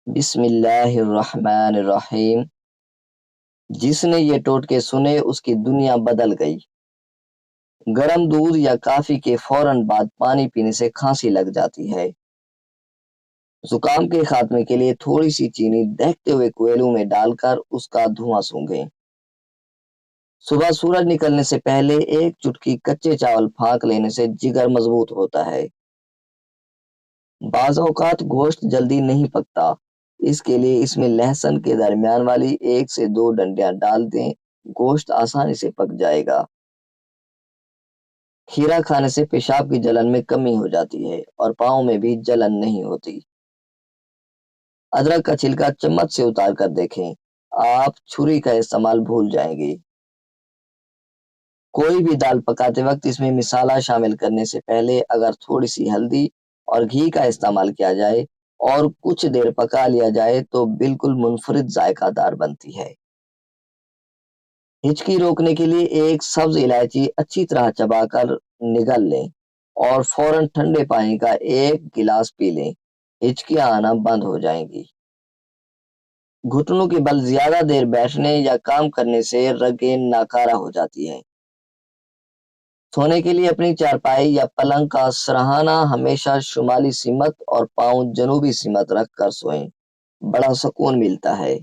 بسم اللہ الرحمن الرحیم۔ جس نے یہ ٹوٹکے سنے اس کی دنیا بدل گئی۔ گرم دودھ یا کافی کے فوراً بعد پانی پینے سے کھانسی لگ جاتی ہے۔ زکام کے خاتمے کے لیے تھوڑی سی چینی دہتے ہوئے کوئلوں میں ڈال کر اس کا دھواں سونگھیں۔ صبح سورج نکلنے سے پہلے ایک چٹکی کچے چاول پھانک لینے سے جگر مضبوط ہوتا ہے۔ بعض اوقات گوشت جلدی نہیں پکتا، اس کے لیے اس میں لہسن کے درمیان والی 1 سے 2 ڈنڈیاں ڈال دیں، گوشت آسانی سے پک جائے گا۔ کھیرا کھانے سے پیشاب کی جلن میں کمی ہو جاتی ہے اور پاؤں میں بھی جلن نہیں ہوتی۔ ادرک کا چھلکا چمچ سے اتار کر دیکھیں، آپ چھری کا استعمال بھول جائیں گے۔ کوئی بھی دال پکاتے وقت اس میں مسالہ شامل کرنے سے پہلے اگر تھوڑی سی ہلدی اور گھی کا استعمال کیا جائے اور کچھ دیر پکا لیا جائے تو بالکل منفرد ذائقہ دار بنتی ہے۔ ہچکی روکنے کے لیے ایک سبز الائچی اچھی طرح چبا کر نگل لیں اور فوراً ٹھنڈے پانی کا 1 گلاس پی لیں، ہچکیاں آنا بند ہو جائیں گی۔ گھٹنوں کے بل زیادہ دیر بیٹھنے یا کام کرنے سے رگیں ناکارہ ہو جاتی ہیں۔ سونے کے لیے اپنی چارپائی یا پلنگ کا سرہانہ ہمیشہ شمالی سمت اور پاؤں جنوبی سمت رکھ کر سوئیں، بڑا سکون ملتا ہے۔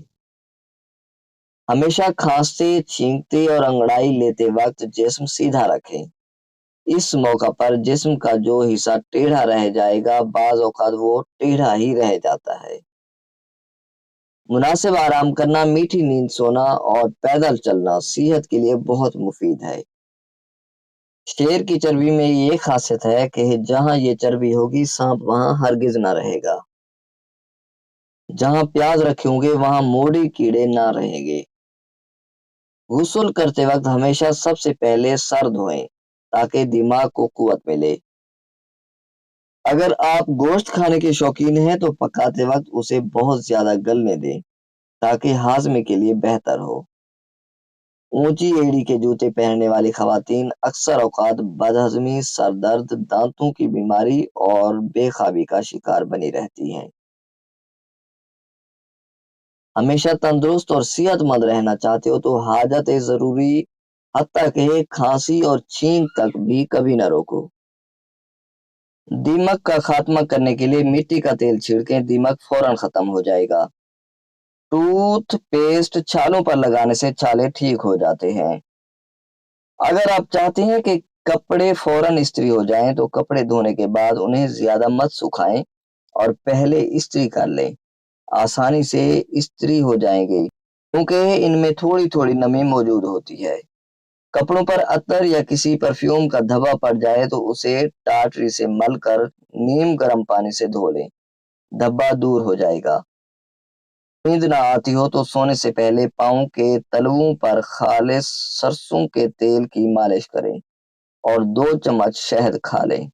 ہمیشہ کھانستے، چھینکتے اور انگڑائی لیتے وقت جسم سیدھا رکھیں۔ اس موقع پر جسم کا جو حصہ ٹیڑھا رہ جائے گا بعض اوقات وہ ٹیڑھا ہی رہ جاتا ہے۔ مناسب آرام کرنا، میٹھی نیند سونا اور پیدل چلنا صحت کے لیے بہت مفید ہے۔ شیر کی چربی میں یہ خاصیت ہے کہ جہاں یہ چربی ہوگی سانپ وہاں ہرگز نہ رہے گا۔ جہاں پیاز رکھے ہوں گے وہاں موڑی کیڑے نہ رہیں گے۔ غسل کرتے وقت ہمیشہ سب سے پہلے سر دھوئیں تاکہ دماغ کو قوت ملے۔ اگر آپ گوشت کھانے کے شوقین ہیں تو پکاتے وقت اسے بہت زیادہ گلنے دیں تاکہ ہاضمے کے لیے بہتر ہو۔ اونچی ایڑی کے جوتے پہننے والی خواتین اکثر اوقات بدہضمی، سر درد، دانتوں کی بیماری اور بے خوابی کا شکار بنی رہتی ہیں۔ ہمیشہ تندرست اور صحت مند رہنا چاہتے ہو تو حاجت ضروری حتیٰ کہ کھانسی اور چھینک تک بھی کبھی نہ روکو۔ دیمک کا خاتمہ کرنے کے لیے مٹی کا تیل چھڑکیں، دیمک فوراً ختم ہو جائے گا۔ ٹوتھ پیسٹ چھالوں پر لگانے سے چھالے ٹھیک ہو جاتے ہیں۔ اگر آپ چاہتے ہیں کہ کپڑے فوراً استری ہو جائیں تو کپڑے دھونے کے بعد انہیں زیادہ مت سکھائیں اور پہلے استری کر لیں، آسانی سے استری ہو جائیں گے کیونکہ ان میں تھوڑی تھوڑی نمی موجود ہوتی ہے۔ کپڑوں پر عطر یا کسی پرفیوم کا دھبا پڑ جائے تو اسے ٹاٹری سے مل کر نیم گرم پانی سے دھو لیں، دھبا دور ہو جائے گا۔ نیند نہ آتی ہو تو سونے سے پہلے پاؤں کے تلوؤں پر خالص سرسوں کے تیل کی مالش کریں اور 2 چمچ شہد کھا لیں۔